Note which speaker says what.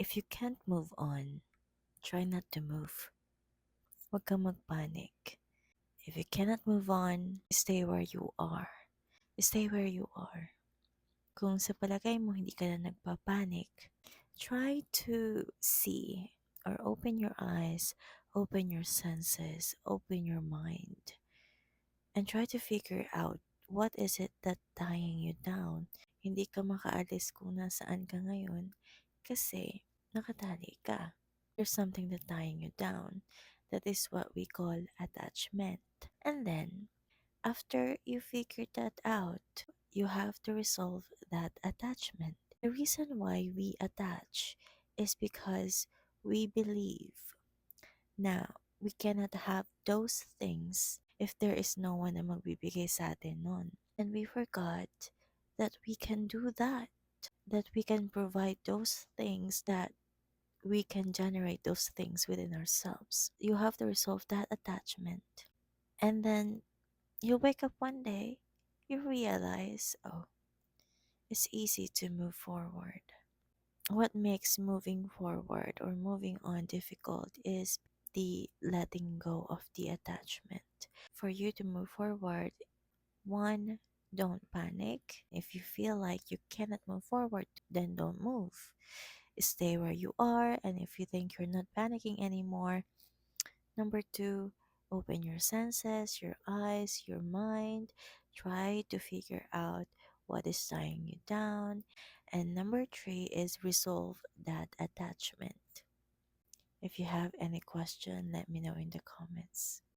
Speaker 1: If you can't move on, try not to move. Huwag kang magpanic. If you cannot move on, stay where you are. Stay where you are. Kung sa palagay mo hindi ka na nagpapanik, try to see or open your eyes, open your senses, open your mind, and try to figure out what is it that tying you down. Hindi ka makaalis kung nasaan ka ngayon kasi nakatali ka. There's something that tying you down. That is what we call attachment. And then, after you figure that out, you have to resolve that attachment. The reason why we attach is because we believe now we cannot have those things if there is no one na magbibigay sa atin nun. And we forgot that we can do that we can provide those things, that we can generate those things within ourselves. You have to resolve that attachment. And then you wake up one day, you realize, oh, it's easy to move forward. What makes moving forward or moving on difficult is the letting go of the attachment. For you to move forward, one, don't panic. If you feel like you cannot move forward, then don't move. Stay where you are, and if you think you're not panicking anymore, number two, open your senses, your eyes, your mind. Try to figure out what is tying you down. And number three is resolve that attachment. If you have any question, let me know in the comments.